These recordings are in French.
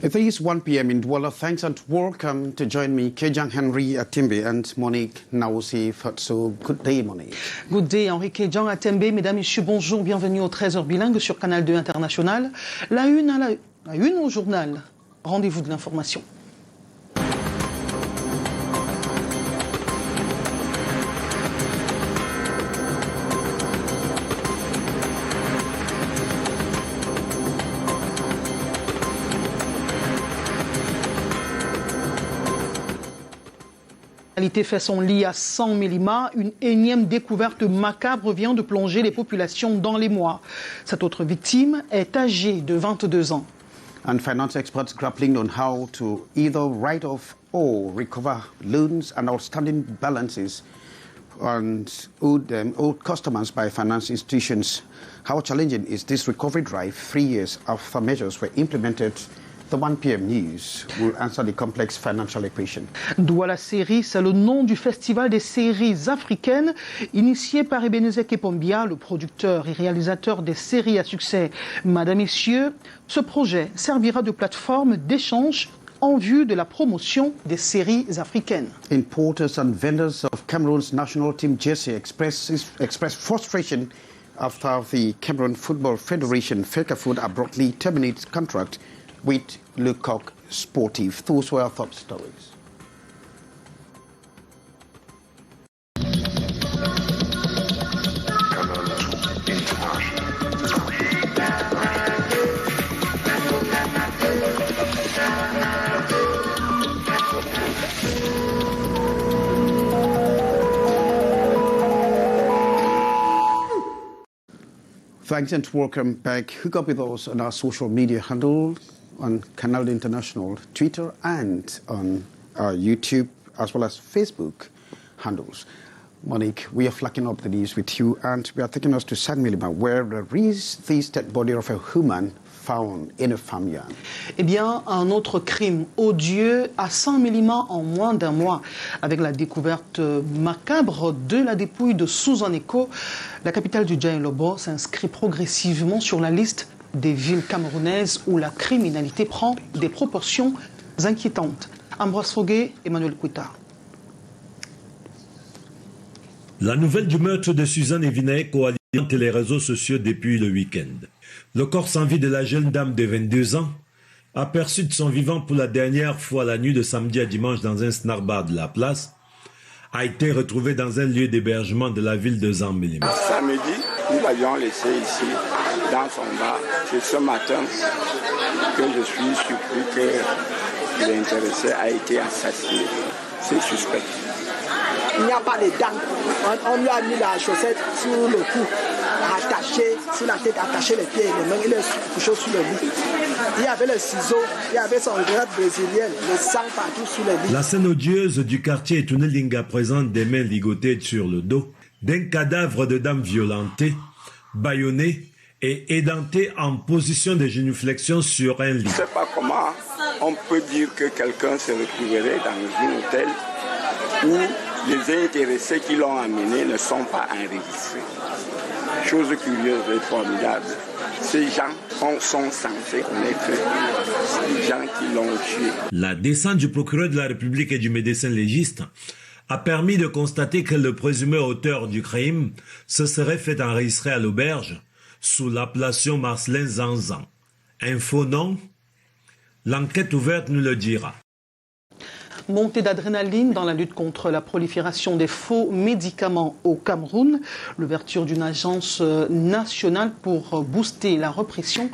It is 1 p.m. in Douala. Thanks and welcome to join me, Kejang Henry Atimbe and Monique Naousi Fatso. Good day, Monique. Good day, Henri Kejang Atimbe. Mesdames, Messieurs, bonjour. Bienvenue au 13h bilingue sur Canal 2 International. La une au journal. Rendez-vous de l'information. L'actualité fait son lit à 100 millimètres. Une énième découverte macabre vient de plonger les populations dans les mois. Cette autre victime est âgée de 22 ans. And finance experts grappling on how to either write off or recover loans and outstanding balances and owed customers by finance institutions. How challenging is this recovery drive 3 years after measures were implemented? The 1 p.m. News will answer the complex financial equation. Douala Série, c'est le nom du festival des séries africaines initié par Ebenezer Kepombia, le producteur et réalisateur des séries à succès. Madame, Messieurs, ce projet servira de plateforme d'échange en vue de la promotion des séries africaines. Importers and vendors of Cameroon's national team jersey express frustration after the Cameroon Football Federation FECAFOOT abruptly terminates contract with Le Coq Sportif. Those were our top stories. Thanks and welcome back. Hook up with us on our social media handle on Canal International, Twitter, and on our YouTube, as well as Facebook handles. Monique, we are flagging up the news with you, and we are taking us to San Milima, where there is this dead body of a human found in a farmyard. Eh bien, un autre crime odieux à 100 millimètres en moins d'un mois. Avec la découverte macabre de la dépouille de Susan Eko, la capitale du Djaïlobo s'inscrit progressivement sur la liste des villes camerounaises où la criminalité prend des proportions inquiétantes. Ambroise Foguet, Emmanuel Kouita. La nouvelle du meurtre de Suzanne Eko alimente les réseaux sociaux depuis le week-end. Le corps sans vie de la jeune dame de 22 ans, aperçu de son vivant pour la dernière fois la nuit de samedi à dimanche dans un snack bar de la place, a été retrouvé dans un lieu d'hébergement de la ville de Zambilima. Samedi, nous l'avions laissé ici, dans son bar. C'est ce matin que je suis surpris que l'intéressé a été assassiné. C'est suspect. Il n'y a pas de dents. On lui a mis la chaussette sur le cou, attaché sur la tête, attaché les pieds et les mains, il est couché sur le lit. Il y avait le ciseau, il y avait son gratte brésilienne, le sang partout sur le lit. La scène odieuse du quartier Tunelinga présente des mains ligotées sur le dos, d'un cadavre de dame violentée, bâillonnée et édentée en position de génuflexion sur un lit. Je ne sais pas comment on peut dire que quelqu'un se retrouverait dans un hôtel où les intéressés qui l'ont amené ne sont pas enregistrés. Chose curieuse et formidable. Ces gens sont censés connaître les gens qui l'ont tué. La descente du procureur de la République et du médecin légiste a permis de constater que le présumé auteur du crime se serait fait enregistrer à l'auberge sous l'appellation Marcelin Zanzan. Info non, l'enquête ouverte nous le dira. Montée d'adrénaline dans la lutte contre la prolifération des faux médicaments au Cameroun. L'ouverture d'une agence nationale pour booster la répression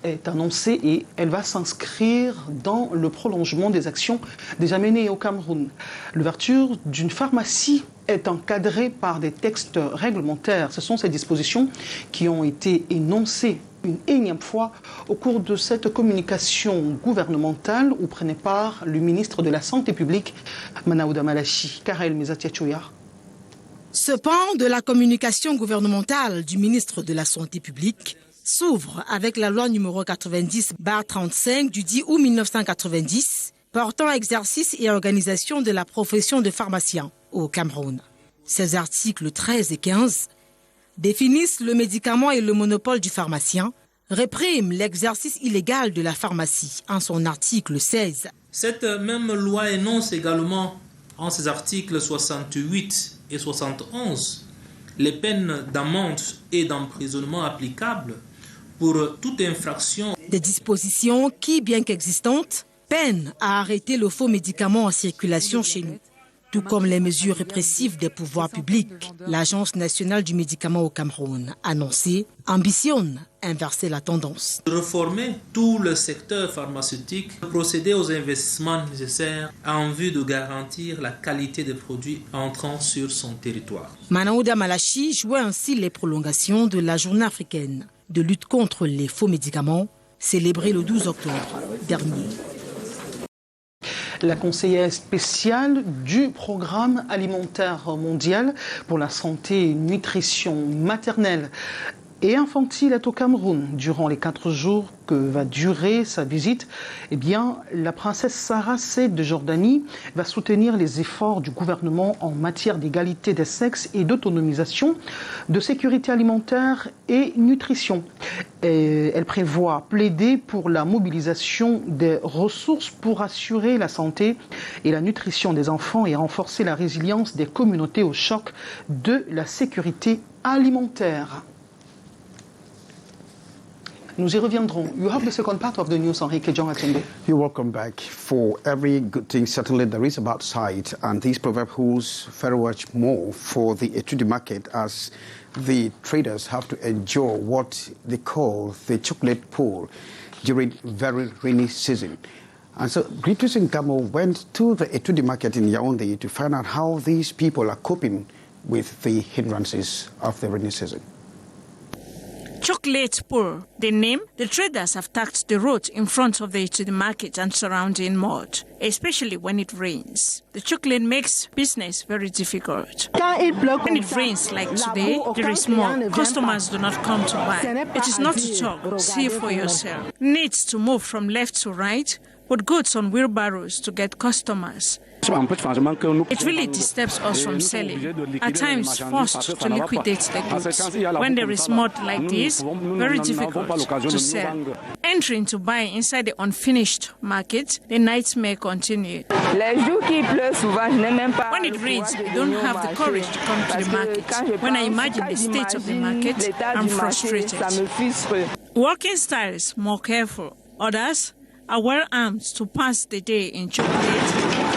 est annoncée et elle va s'inscrire dans le prolongement des actions déjà menées au Cameroun. L'ouverture d'une pharmacie est encadrée par des textes réglementaires. Ce sont ces dispositions qui ont été énoncées une énième fois au cours de cette communication gouvernementale où prenait part le ministre de la Santé publique, Manaouda Malachi. Karel Mezatiachouya. Ce pan de la communication gouvernementale du ministre de la Santé publique s'ouvre avec la loi numéro 90/35 du 10 août 1990 portant exercice et organisation de la profession de pharmacien au Cameroun. Ces articles 13 et 15 définissent le médicament et le monopole du pharmacien, réprime l'exercice illégal de la pharmacie en son article 16. Cette même loi énonce également en ses articles 68 et 71 les peines d'amende et d'emprisonnement applicables pour toute infraction. Des dispositions qui, bien qu'existantes, peinent à arrêter le faux médicament en circulation chez nous. Tout comme les mesures répressives des pouvoirs publics, l'Agence nationale du médicament au Cameroun, annoncée, ambitionne inverser la tendance. Reformer tout le secteur pharmaceutique, procéder aux investissements nécessaires en vue de garantir la qualité des produits entrant sur son territoire. Manaouda Malachi jouait ainsi les prolongations de la journée africaine de lutte contre les faux médicaments, célébrée le 12 octobre dernier. La conseillère spéciale du programme alimentaire mondial pour la santé et nutrition maternelle et infantile est au Cameroun. Durant les 4 jours que va durer sa visite, eh bien, la princesse Sarah C de Jordanie va soutenir les efforts du gouvernement en matière d'égalité des sexes et d'autonomisation, de sécurité alimentaire et nutrition. Et elle prévoit plaider pour la mobilisation des ressources pour assurer la santé et la nutrition des enfants et renforcer la résilience des communautés au choc de la sécurité alimentaire. Nous y reviendrons. You have the second part of the news, Enrique John Atembe. You're welcome back. For every good thing, certainly there is a bad side, and this proverb holds very much more for the etude market, as the traders have to endure what they call the chocolate pool during very rainy season. And so Greetings in Camo went to the etude market in Yaoundé to find out how these people are coping with the hindrances of the rainy season. Chocolate poor. The name, the traders have taxed the road in front of the market and surrounding mud, especially when it rains. The chocolate makes business very difficult. When it rains like today, there is more. Customers do not come to buy. It is not to talk. See for yourself. Needs to move from left to right, put goods on wheelbarrows to get customers. It really disturbs us from selling. At times, forced to liquidate the goods. When there is mud like this, very difficult to sell. Entering to buy inside the unfinished market, the nightmare continues. When it rains, I don't have the courage to come to the market. When I imagine the state of the market, I'm frustrated. Working styles more careful. Others are well armed to pass the day in chocolate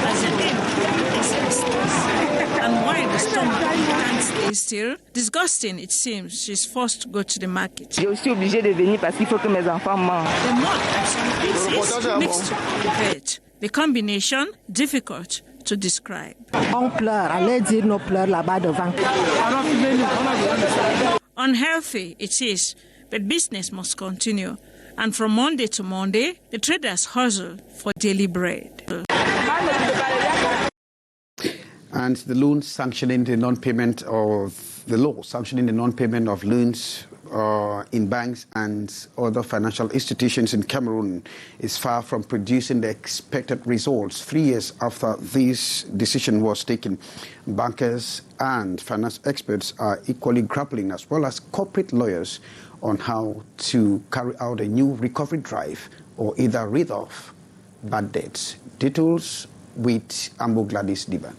as an end and while the stomach can't stay still, disgusting it seems, she's forced to go to the market. The mud at some places mixed with it. The combination difficult to describe. Unhealthy it is, but business must continue. And from Monday to Monday, the traders hustle for daily bread. And the loan sanctioning the non-payment of the law, sanctioning the non-payment of loans in banks and other financial institutions in Cameroon is far from producing the expected results. 3 years after this decision was taken, bankers and finance experts are equally grappling, as well as corporate lawyers, on how to carry out a new recovery drive or either rid off bad debts. Details with Ambo Gladys Diba.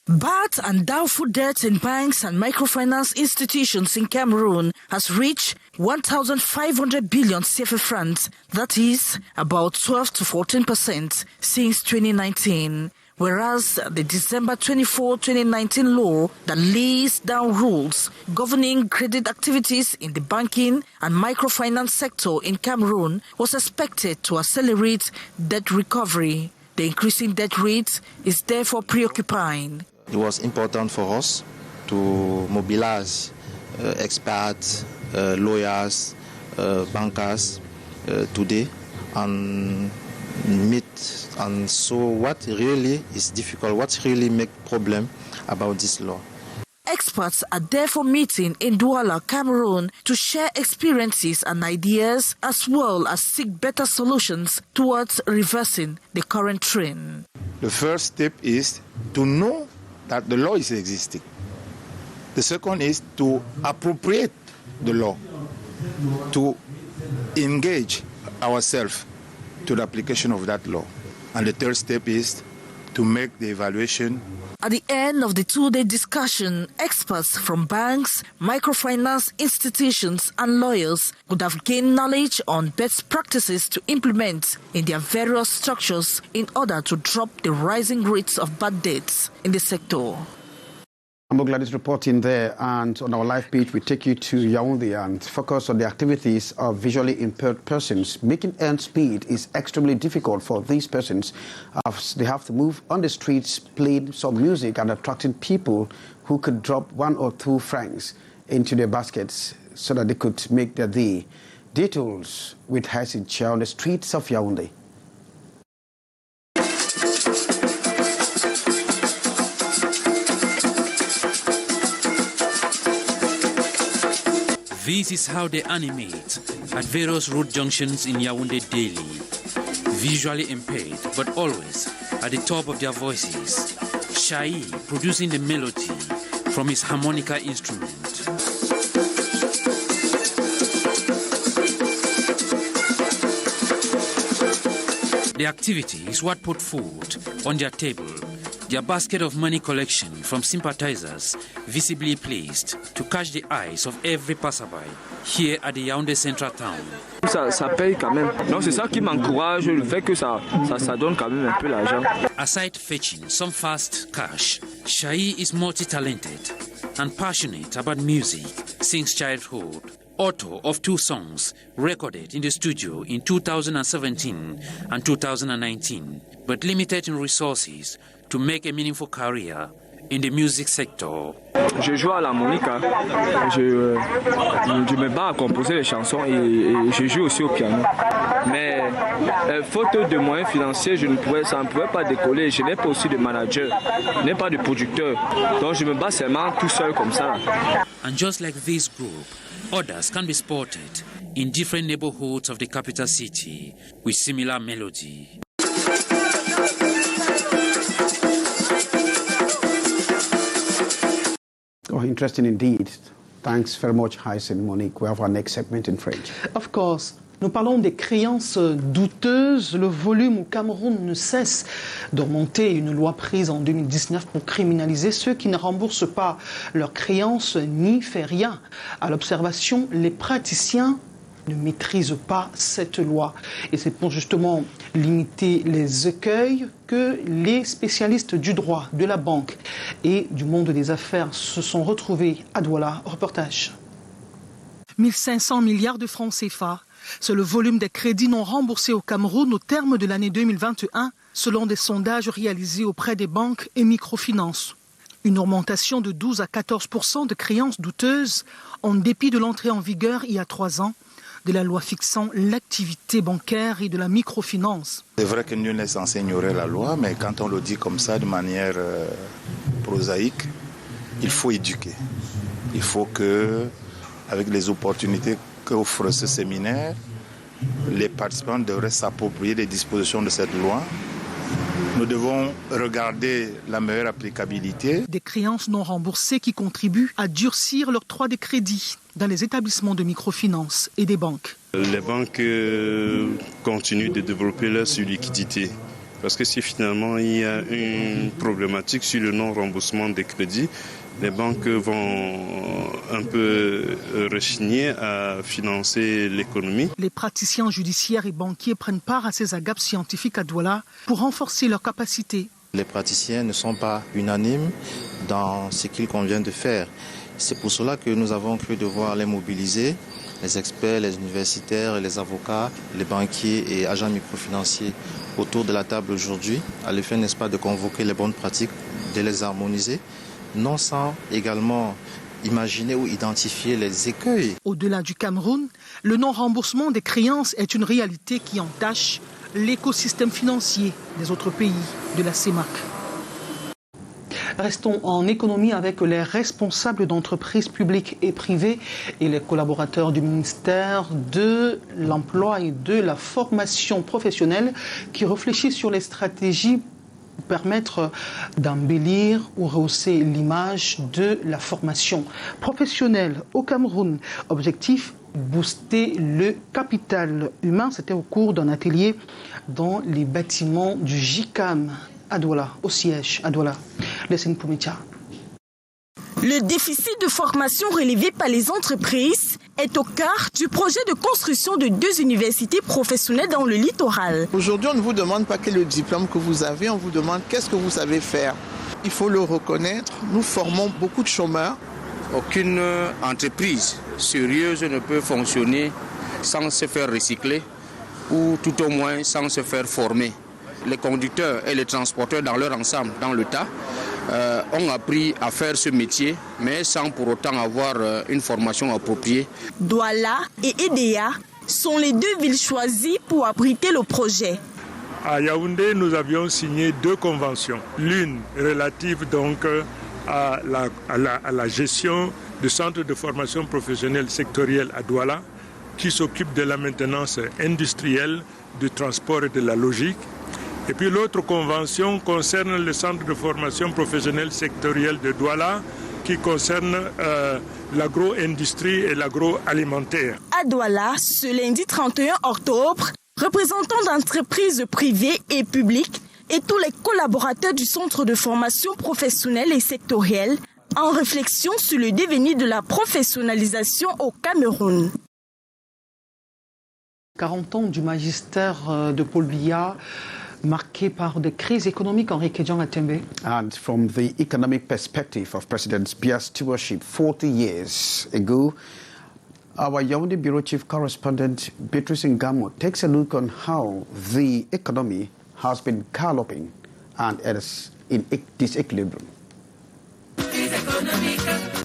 Bad and doubtful debts in banks and microfinance institutions in Cameroon has reached 1,500 billion CFA francs, that is about 12 to 14% since 2019. Whereas the December 24, 2019 law that lays down rules governing credit activities in the banking and microfinance sector in Cameroon was expected to accelerate debt recovery. The increasing debt rate is therefore preoccupying. It was important for us to mobilize experts, lawyers, bankers today and meet and so what really is difficult, what really make problem about this law. Experts are therefore meeting in Douala, Cameroon, to share experiences and ideas as well as seek better solutions towards reversing the current trend. The first step is to know that the law is existing. The second is to appropriate the law, to engage ourselves to the application of that law. And the third step is to make the evaluation. At the end of the two-day discussion, experts from banks, microfinance institutions and lawyers would have gained knowledge on best practices to implement in their various structures in order to drop the rising rates of bad debts in the sector. Amogla is reporting there, and on our live page we take you to Yaoundé and focus on the activities of visually impaired persons. Making ends meet is extremely difficult for these persons as they have to move on the streets, playing some music and attracting people who could drop 1 or 2 francs into their baskets so that they could make their day. Details with Hassan Chia on the streets of Yaoundé. This is how they animate at various road junctions in Yaoundé daily. Visually impaired, but always at the top of their voices. Shai producing the melody from his harmonica instrument. The activity is what put food on their table. Their basket of money collection from sympathizers visibly placed to catch the eyes of every passerby here at the Yaoundé Central Town. Ça paye quand même. Donc c'est ça qui m'encourage, le fait que ça donne quand même un peu l'argent. Aside fetching some fast cash, Shai is multi-talented and passionate about music since childhood. Author of 2 songs recorded in the studio in 2017 and 2019, but limited in resources to make a meaningful career in the music sector. Je joue à l'harmonica, je me bats à composer les chansons et je joue aussi au piano. Mais faute de moyens financiers, ça ne pouvait pas décoller. Je n'ai pas aussi de manager, je n'ai pas de producteur. Donc je me bats seulement tout seul comme ça. And just like this group, others can be spotted in different neighborhoods of the capital city with similar melody. Oh, interesting indeed. Thanks very much, Hyacinthe, Monique. We have our next segment in French. Of course. Nous parlons des créances douteuses. Le volume au Cameroun ne cesse de remonter. Une loi prise en 2019 pour criminaliser ceux qui ne remboursent pas leurs créances ni fait rien. À l'observation, les praticiens ne maîtrisent pas cette loi. Et c'est pour justement limiter les écueils que les spécialistes du droit, de la banque et du monde des affaires se sont retrouvés à Douala. Reportage. 1500 milliards de francs CFA. C'est le volume des crédits non remboursés au Cameroun au terme de l'année 2021, selon des sondages réalisés auprès des banques et microfinances. Une augmentation de 12 à 14% de créances douteuses, en dépit de l'entrée en vigueur il y a 3 ans de la loi fixant l'activité bancaire et de la microfinance. C'est vrai que nul n'est censé ignorer la loi, mais quand on le dit comme ça, de manière prosaïque, il faut éduquer. Il faut que, avec les opportunités qu'offre ce séminaire, les participants devraient s'approprier les dispositions de cette loi. Nous devons regarder la meilleure applicabilité. Des créances non remboursées qui contribuent à durcir l'octroi des crédits dans les établissements de microfinance et des banques. Les banques continuent de développer leur surliquidité. Parce que si finalement il y a une problématique sur le non-remboursement des crédits, les banques vont un peu rechigner à financer l'économie. Les praticiens judiciaires et banquiers prennent part à ces agapes scientifiques à Douala pour renforcer leurs capacités. Les praticiens ne sont pas unanimes dans ce qu'il convient de faire. C'est pour cela que nous avons cru devoir les mobiliser, les experts, les universitaires, les avocats, les banquiers et agents microfinanciers autour de la table aujourd'hui, à l'effet, n'est-ce pas, de convoquer les bonnes pratiques, de les harmoniser, non sans également imaginer ou identifier les écueils. Au-delà du Cameroun, le non-remboursement des créances est une réalité qui entache l'écosystème financier des autres pays de la CEMAC. Restons en économie avec les responsables d'entreprises publiques et privées et les collaborateurs du ministère de l'Emploi et de la formation professionnelle qui réfléchissent sur les stratégies pour permettre d'embellir ou rehausser l'image de la formation professionnelle au Cameroun. Objectif, booster le capital humain. C'était au cours d'un atelier dans les bâtiments du JICAM à Douala, au siège à Douala. Laissez-nous pour Métia. Le déficit de formation relevé par les entreprises est au cœur du projet de construction de 2 universités professionnelles dans le littoral. Aujourd'hui, on ne vous demande pas quel est le diplôme que vous avez, on vous demande qu'est-ce que vous savez faire. Il faut le reconnaître, nous formons beaucoup de chômeurs. Aucune entreprise sérieuse ne peut fonctionner sans se faire recycler ou tout au moins sans se faire former. Les conducteurs et les transporteurs dans leur ensemble, dans le tas, ont appris à faire ce métier, mais sans pour autant avoir une formation appropriée. Douala et Edea sont les 2 villes choisies pour abriter le projet. À Yaoundé, nous avions signé 2 conventions. L'une relative donc à la gestion du centre de formation professionnelle sectorielle à Douala, qui s'occupe de la maintenance industrielle, du transport et de la logique. Et puis l'autre convention concerne le centre de formation professionnelle sectorielle de Douala, qui concerne l'agro-industrie et l'agroalimentaire. À Douala, ce lundi 31 octobre, représentants d'entreprises privées et publiques et tous les collaborateurs du centre de formation professionnelle et sectorielle en réflexion sur le devenir de la professionnalisation au Cameroun. 40 ans du magistère de Paul Biya, marqué par des crises économiques. Henri Kedjan-Atembe. And from the economic perspective of President Biya's stewardship 40 years ago, our Yaoundé Bureau Chief Correspondent Beatrice Ngamo takes a look on how the economy has been galloping and is in disequilibrium.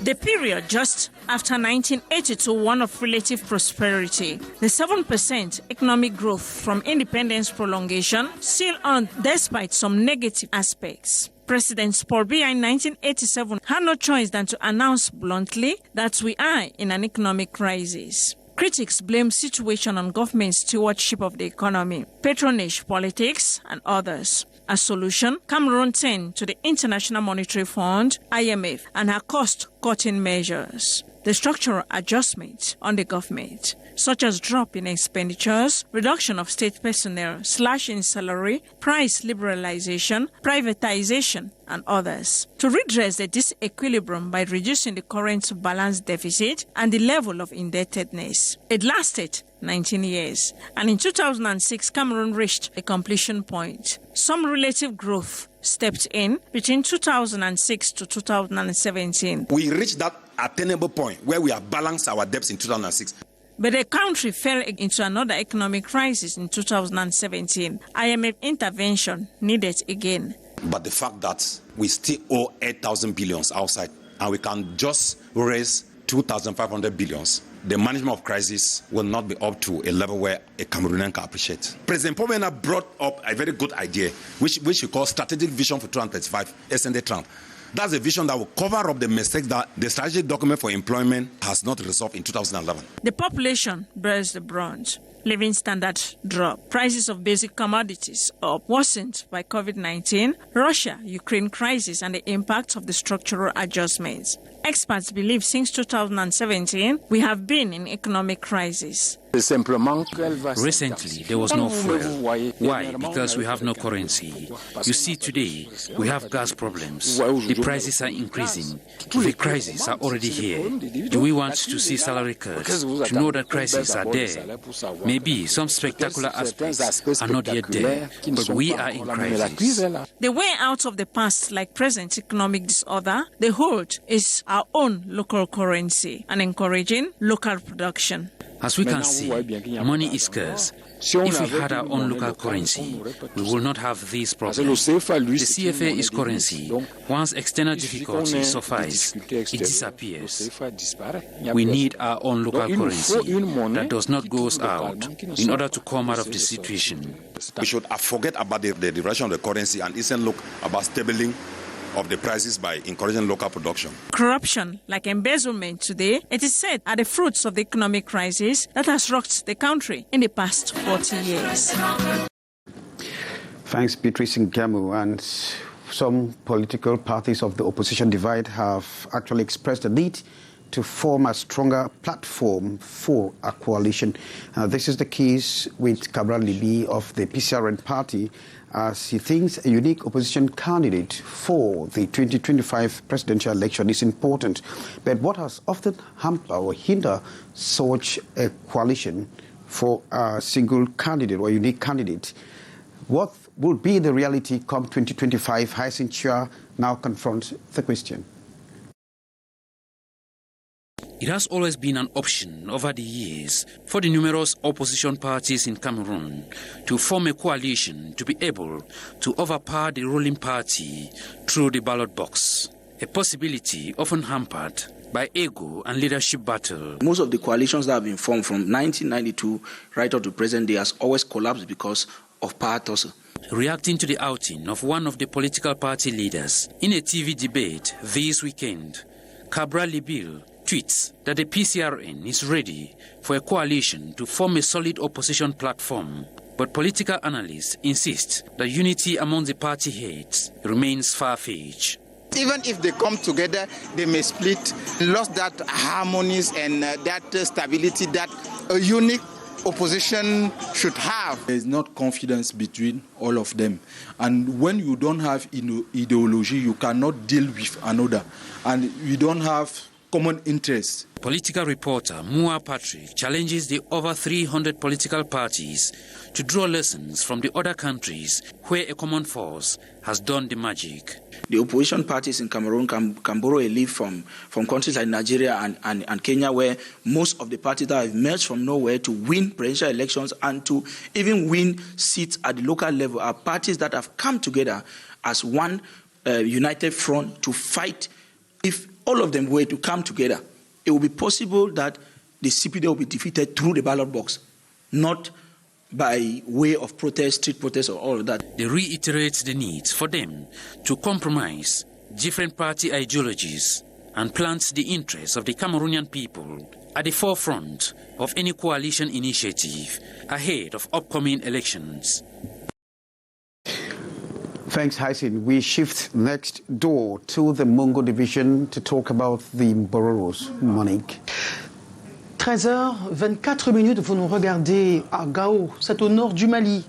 The period just after 1982, one of relative prosperity. The 7% economic growth from independence prolongation still on despite some negative aspects. President Paul Biya in 1987 had no choice than to announce bluntly that we are in an economic crisis. Critics blame situation on government stewardship of the economy, patronage politics, and others. As solution, Cameroon turned to the International Monetary Fund, IMF, and her cost-cutting measures. The structural adjustments on the government, such as drop in expenditures, reduction of state personnel, slash in salary, price liberalization, privatization, and others, to redress the disequilibrium by reducing the current balance deficit and the level of indebtedness. It lasted 19 years, and in 2006, Cameroon reached a completion point. Some relative growth stepped in between 2006 to 2017. We reached that attainable point where we have balanced our debts in 2006. But the country fell into another economic crisis in 2017. IMF intervention needed again. But the fact that we still owe 8,000 billions outside and we can just raise 2,500 billions, the management of crisis will not be up to a level where a Cameroonian can appreciate. President Paul Biya brought up a very good idea, which we call Strategic Vision for 2035, SND Trump. That's a vision that will cover up the mistakes that the strategic document for employment has not resolved in 2011. The population bears the brunt. Living standard drop. Prices of basic commodities up, worsened by COVID-19, Russia-Ukraine crisis, and the impact of the structural adjustments. Experts believe since 2017, we have been in economic crisis. Recently, there was no fuel. Why? Because we have no currency. You see, today, we have gas problems. The prices are increasing. The crises are already here. Do we want to see salary cuts to know that crises are there? Maybe some spectacular aspects are not yet there, but we are in crisis. The way out of the past, like present economic disorder, the hold is our own local currency and encouraging local production. As we can see, money is scarce. If we had our own local currency, we will not have these problems. The CFA is currency. Once external difficulties suffice, it disappears. We need our own local currency that does not go out in order to come out of the situation. We should forget about the devaluation of the currency and instead look about stabilizing of the prices by encouraging local production. Corruption, like embezzlement today, it is said are the fruits of the economic crisis that has rocked the country in the past 40 years. Thanks, Beatrice Ngamo. And some political parties of the opposition divide have actually expressed the need to form a stronger platform for a coalition. This is the case with Cabral Libi of the PCRN party, as he thinks a unique opposition candidate for the 2025 presidential election is important. But what has often hampered or hindered such a coalition for a single candidate or unique candidate? What will be the reality come 2025? Hyacinth Chua now confronts the question. It has always been an option over the years for the numerous opposition parties in Cameroon to form a coalition to be able to overpower the ruling party through the ballot box, a possibility often hampered by ego and leadership battle. Most of the coalitions that have been formed from 1992 right up to present day has always collapsed because of power tussle. Reacting to the outing of one of the political party leaders in a TV debate this weekend, Cabral Libi tweets that the PCRN is ready for a coalition to form a solid opposition platform. But political analysts insist that unity among the party heads remains far-fetched. Even if they come together, they may split, lost that harmonies and that stability that a unique opposition should have. There is not confidence between all of them. And when you don't have ideology, you cannot deal with another. And you don't have common interests. Political reporter Mua Patrick challenges the over 300 political parties to draw lessons from the other countries where a common force has done the magic. The opposition parties in Cameroon can borrow a leaf from countries like Nigeria and Kenya, where most of the parties that have emerged from nowhere to win presidential elections and to even win seats at the local level are parties that have come together as one united front to fight. If all of them were to come together, it will be possible that the CPD will be defeated through the ballot box, not by way of protest, street protest, or all of that. They reiterate the need for them to compromise different party ideologies and plant the interests of the Cameroonian people at the forefront of any coalition initiative ahead of upcoming elections. Thanks, Hyacinth. We shift next door to the Mongo division to talk about the Bororos. Monique. 13h24, vous nous regardez à Gao, c'est au nord du Mali.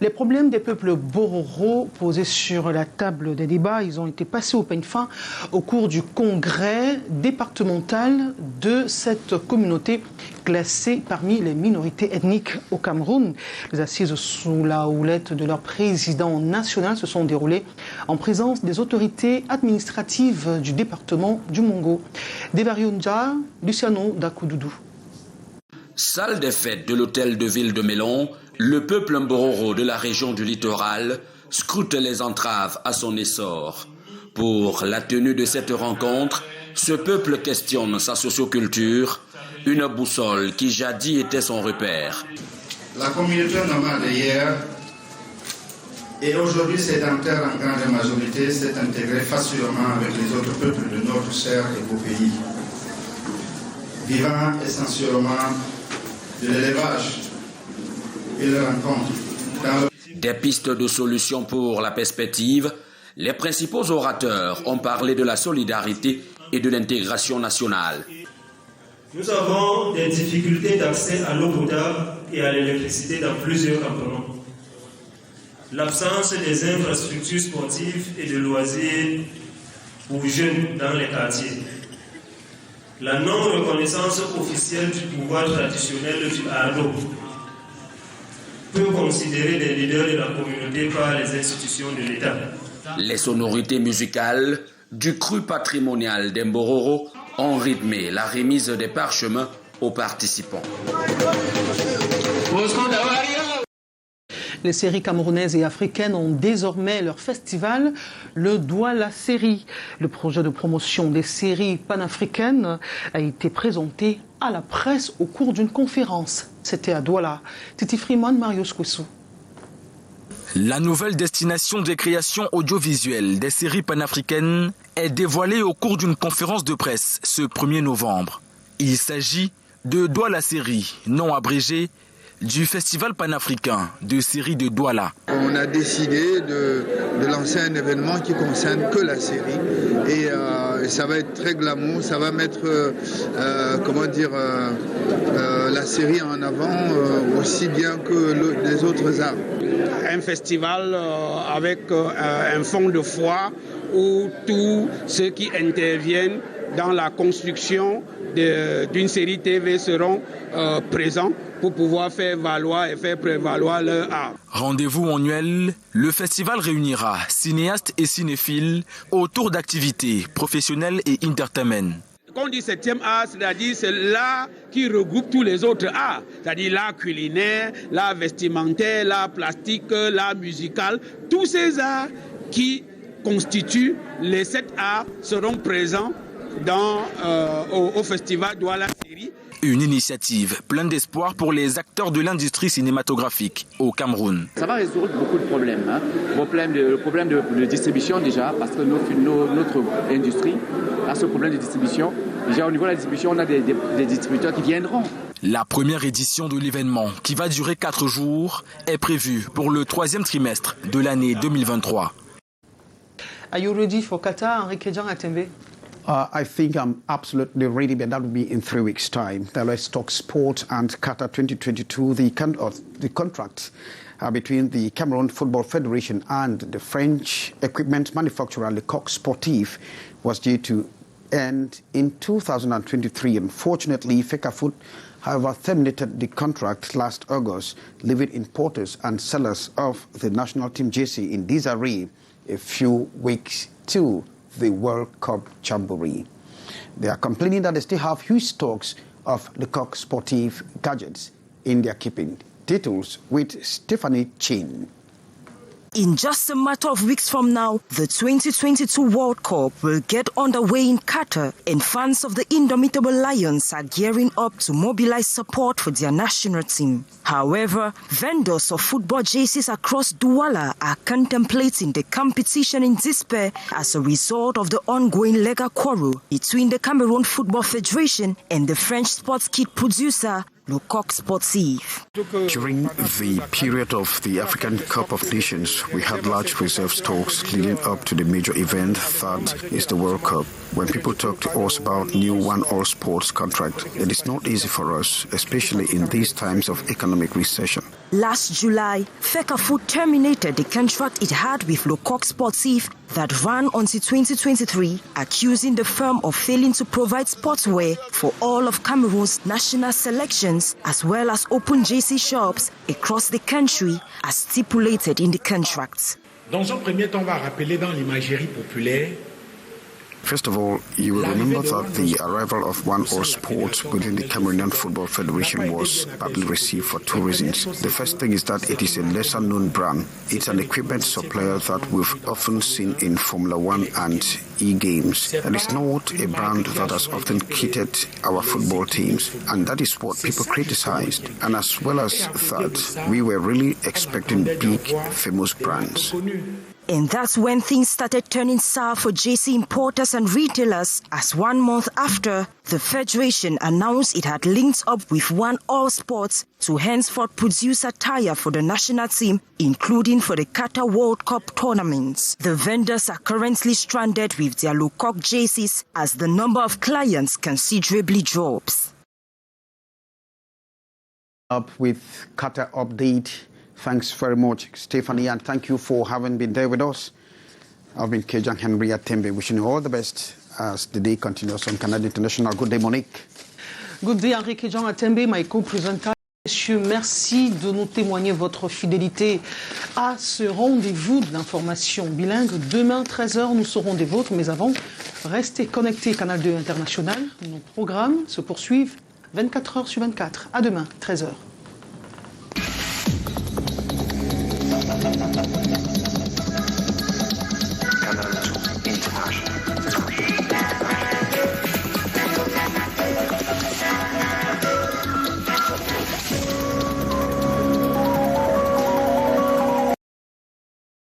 Les problèmes des peuples Bororo posés sur la table des débats, ils ont été passés au peigne fin au cours du congrès départemental de cette communauté classée parmi les minorités ethniques au Cameroun. Les assises sous la houlette de leur président national se sont déroulées en présence des autorités administratives du département du Mongo. Devarionja, Luciano Dakududu. Salle des fêtes de l'hôtel de ville de Mélon, le peuple Mbororo de la région du littoral scrute les entraves à son essor. Pour la tenue de cette rencontre, ce peuple questionne sa socioculture, une boussole qui jadis était son repère. La communauté nomade d'hier et aujourd'hui sédentaire en grande majorité s'est intégrée facilement avec les autres peuples de notre cher et beau pays, vivant essentiellement de l'élevage et le rencontre. Des pistes de solutions pour la perspective, les principaux orateurs ont parlé de la solidarité et de l'intégration nationale. Nous avons des difficultés d'accès à l'eau potable et à l'électricité dans plusieurs campements. L'absence des infrastructures sportives et de loisirs pour jeunes dans les quartiers. La non-reconnaissance officielle du pouvoir traditionnel du Ardo peut considérer les leaders de la communauté par les institutions de l'État. Les sonorités musicales du cru patrimonial d'Mbororo ont rythmé la remise des parchemins aux participants. Les séries camerounaises et africaines ont désormais leur festival, le Douala Série. Le projet de promotion des séries panafricaines a été présenté à la presse au cours d'une conférence. C'était à Douala. Titi Freeman, Mario Squissou. La nouvelle destination des créations audiovisuelles des séries panafricaines est dévoilée au cours d'une conférence de presse ce 1er novembre. Il s'agit de Douala Série, nom abrégé du festival panafricain de série de Douala. On a décidé de lancer un événement qui concerne que la série et ça va être très glamour, ça va mettre la série en avant aussi bien que les autres arts. Un festival avec un fond de foi où tous ceux qui interviennent dans la construction d'une série TV seront présents pour pouvoir faire valoir et faire prévaloir leur art. Rendez-vous annuel, le festival réunira cinéastes et cinéphiles autour d'activités professionnelles et entertainment. Quand on dit 7e art, c'est-à-dire c'est l'art qui regroupe tous les autres arts, c'est-à-dire l'art culinaire, l'art vestimentaire, l'art plastique, l'art musical. Tous ces arts qui constituent les 7 arts seront présents au festival Douala Série. Une initiative pleine d'espoir pour les acteurs de l'industrie cinématographique au Cameroun. Ça va résoudre beaucoup de problèmes. Le problème de distribution déjà, parce que notre industrie a ce problème de distribution. Déjà au niveau de la distribution, on a des distributeurs qui viendront. La première édition de l'événement, qui va durer 4 jours, est prévue pour le 3e trimestre de l'année 2023. Are you ready for Qatar, Enrique Jean Atembe? I think I'm absolutely ready, but that will be in 3 weeks' time. Now let's talk sport and Qatar 2022. The contract between the Cameroon Football Federation and the French equipment manufacturer Le Coq Sportif was due to end in 2023. Unfortunately, FECAFOOT, however, terminated the contract last August, leaving importers and sellers of the national team jersey in disarray a few weeks to the World Cup Jamboree. They are complaining that they still have huge stocks of Le Coq Sportif gadgets in their keeping. Details with Stephanie Chin. In just a matter of weeks from now, the 2022 World Cup will get underway in Qatar, and fans of the indomitable Lions are gearing up to mobilize support for their national team. However, vendors of football jerseys across Douala are contemplating the competition in despair as a result of the ongoing legal quarrel between the Cameroon Football Federation and the French sports kit producer Le Coq Sportif. During the period of the African Cup of Nations, we had large reserve stocks leading up to the major event that is the World Cup. When people talk to us about new One All Sports contract, it is not easy for us, especially in these times of economic recession. Last July, FECAFOOT terminated the contract it had with Le Coq Sportif that ran until 2023, accusing the firm of failing to provide sportswear for all of Cameroon's national selections, as well as open jersey shops across the country, as stipulated in the contract. Dans un premier temps, on va rappeler dans l'imagerie populaire. First of all, you will remember that the arrival of One All Sports within the Cameroonian Football Federation was badly received for 2 reasons. The first thing is that it is a lesser-known brand. It's an equipment supplier that we've often seen in Formula One and e-games. And it's not a brand that has often kitted our football teams. And that is what people criticized. And as well as that, we were really expecting big, famous brands. And that's when things started turning sour for jersey importers and retailers, as 1 month after, the Federation announced it had linked up with One All Sports to henceforth produce attire for the national team, including for the Qatar World Cup tournaments. The vendors are currently stranded with their Le Coq jerseys as the number of clients considerably drops. Up with Qatar update. Thanks very much, Stephanie, and thank you for having been there with us. I've been Kejang Henry Atembe, wishing you all the best as the day continues on Canal International. Good day, Monique. Good day, Enrique Jean Atembe, my co-présentateur. Messieurs, merci de nous témoigner votre fidélité à ce rendez-vous de l'information bilingue. Demain, 13h, nous serons des vôtres, mais avant, restez connectés Canal 2 International. Nos programmes se poursuivent 24h sur 24. À demain, 13h.